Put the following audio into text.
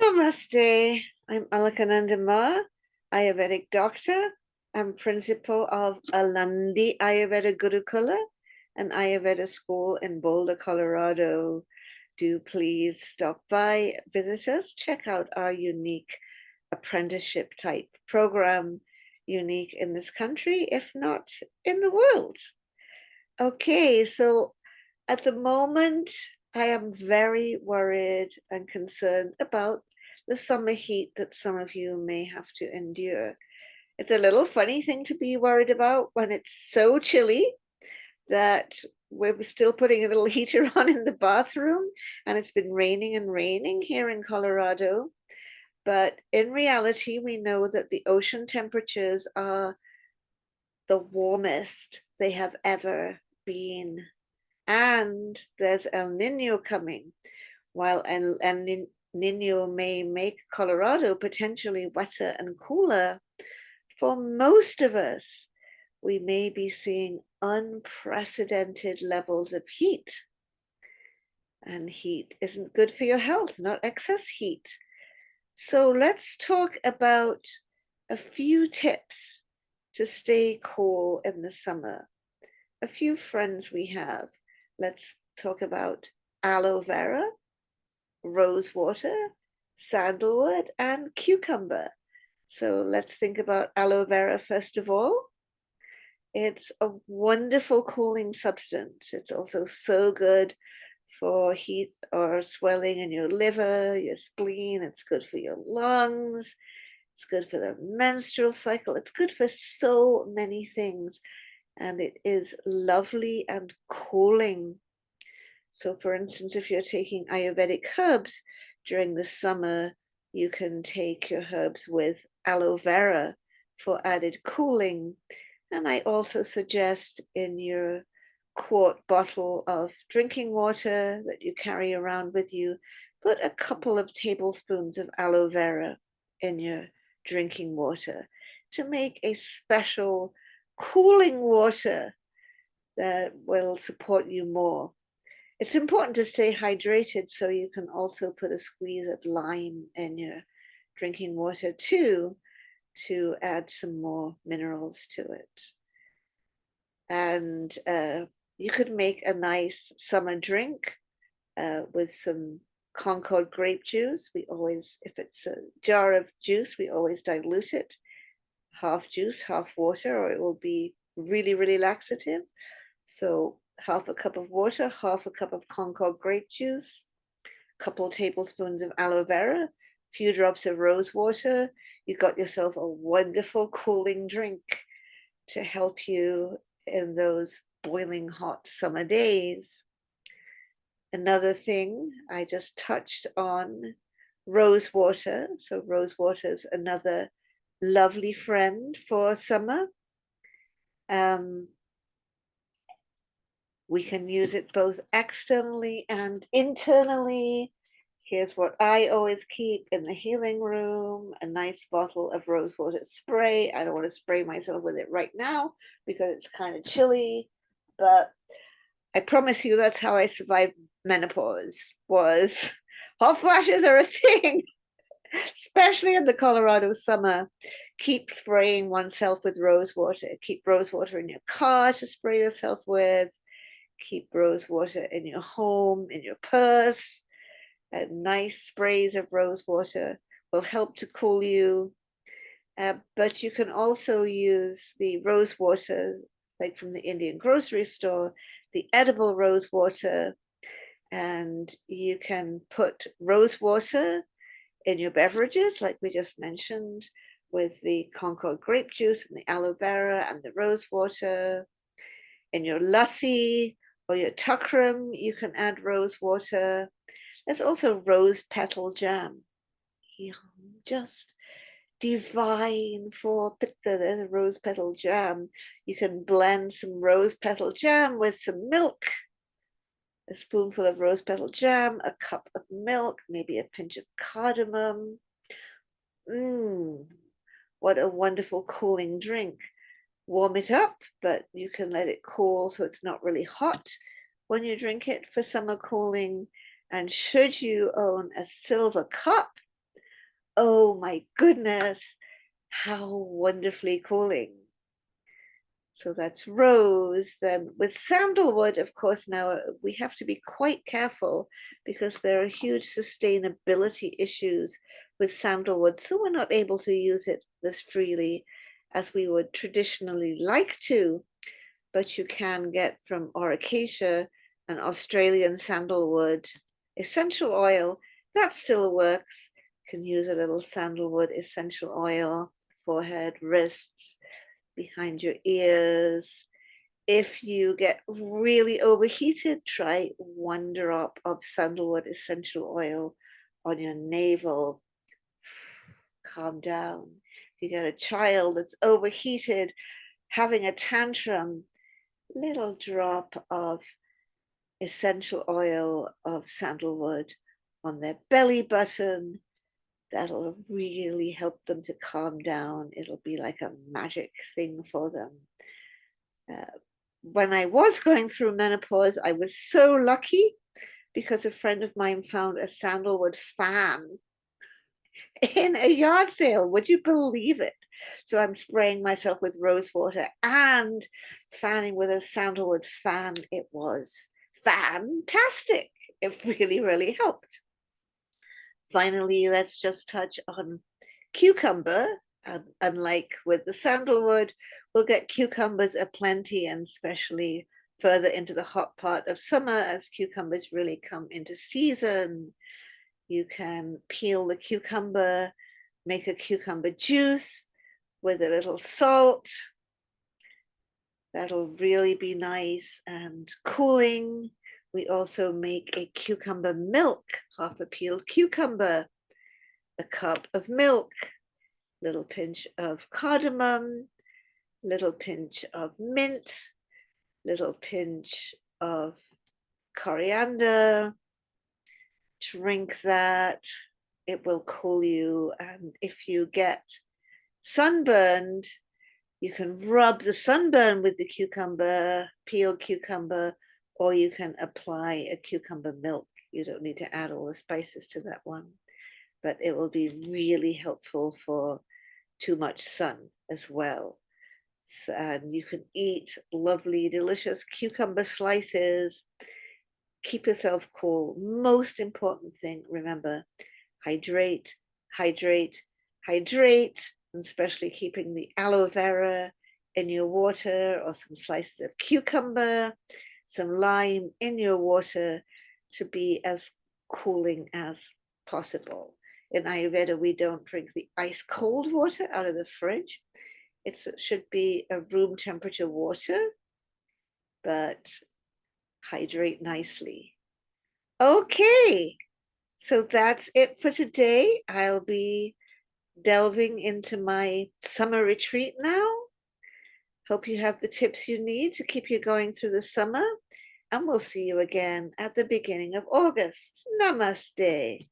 Namaste. I'm Alakananda Ma, Ayurvedic doctor. I'm principal of Alandi Ayurveda Gurukula, an Ayurveda school in Boulder, Colorado. Do please stop by, visit us, check out our unique apprenticeship type program, unique in this country, if not in the world. Okay, so at the moment, I am very worried and concerned about the summer heat that some of you may have to endure. It's a little funny thing to be worried about when it's so chilly that we're still putting a little heater on in the bathroom, and it's been raining and raining here in Colorado. But in reality, we know that the ocean temperatures are the warmest they have ever been. And there's El Nino coming. While El Nino may make Colorado potentially wetter and cooler, for most of us, we may be seeing unprecedented levels of heat. And heat isn't good for your health, not excess heat. So let's talk about a few tips to stay cool in the summer. A few friends we have. Let's talk about aloe vera, rose water, sandalwood, and cucumber. So let's think about aloe vera first of all. It's a wonderful cooling substance. It's also so good for heat or swelling in your liver, your spleen. It's good for your lungs. It's good for the menstrual cycle. It's good for so many things. And it is lovely and cooling. So, for instance, if you're taking Ayurvedic herbs during the summer, you can take your herbs with aloe vera for added cooling. And I also suggest in your quart bottle of drinking water that you carry around with you, put a couple of tablespoons of aloe vera in your drinking water to make a special cooling water that will support you more. It's important to stay hydrated, so you can also put a squeeze of lime in your drinking water too to add some more minerals to it. And you could make a nice summer drink with some Concord grape juice. We always, if it's a jar of juice, we always dilute it, half juice, half water, or it will be really, really laxative. So half a cup of water, half a cup of Concord grape juice, a couple tablespoons of aloe vera, a few drops of rose water. You got yourself a wonderful cooling drink to help you in those boiling hot summer days. Another thing I just touched on, rose water. So rose water is another lovely friend for summer. We can use it both externally and internally. Here's what I always keep in the healing room, a nice bottle of rose water spray. I don't want to spray myself with it right now because it's kind of chilly, but I promise you that's how I survived menopause, was hot flashes are a thing, especially in the Colorado summer. Keep spraying oneself with rose water. Keep rose water in your car to spray yourself with. Keep rose water in your home, in your purse. And nice sprays of rose water will help to cool you. But you can also use the rose water, like from the Indian grocery store, the edible rose water. And you can put rose water in your beverages, like we just mentioned, with the Concord grape juice and the aloe vera and the rose water. In your lassi or your tukram, you can add rose water. There's also rose petal jam. Just divine for pitta. There's a rose petal jam. You can blend some rose petal jam with some milk, a spoonful of rose petal jam, a cup of milk, maybe a pinch of cardamom. What a wonderful cooling drink. Warm it up, but you can let it cool so it's not really hot when you drink it for summer cooling. And should you own a silver cup, Oh my goodness, how wonderfully cooling. So that's rose. Then with sandalwood, of course, now we have to be quite careful because there are huge sustainability issues with sandalwood. So we're not able to use it as freely as we would traditionally like to. But you can get from Acacia an Australian sandalwood essential oil. That still works. You can use a little sandalwood essential oil, forehead, wrists, behind your ears. If you get really overheated, try 1 drop of sandalwood essential oil on your navel. Calm down. If you get a child that's overheated, having a tantrum, little drop of essential oil of sandalwood on their belly button. That'll really help them to calm down. It'll be like a magic thing for them. When I was going through menopause, I was so lucky because a friend of mine found a sandalwood fan in a yard sale. Would you believe it? So I'm spraying myself with rose water and fanning with a sandalwood fan. It was fantastic. It really, really helped. Finally, let's just touch on cucumber. Unlike with the sandalwood, we'll get cucumbers aplenty, and especially further into the hot part of summer as cucumbers really come into season. You can peel the cucumber, make a cucumber juice with a little salt. That'll really be nice and cooling. We also make a cucumber milk, half a peeled cucumber, a cup of milk, little pinch of cardamom, little pinch of mint, little pinch of coriander. Drink that. It will cool you. And if you get sunburned, you can rub the sunburn with the cucumber, peeled cucumber, or you can apply a cucumber milk. You don't need to add all the spices to that one, but it will be really helpful for too much sun as well. So, and you can eat lovely, delicious cucumber slices. Keep yourself cool. Most important thing, remember, hydrate, hydrate, hydrate, and especially keeping the aloe vera in your water or some slices of cucumber, some lime in your water to be as cooling as possible. In Ayurveda, we don't drink the ice cold water out of the fridge. It should be a room temperature water, but hydrate nicely. Okay, so that's it for today. I'll be delving into my summer retreat now. Hope you have the tips you need to keep you going through the summer, and we'll see you again at the beginning of August. Namaste.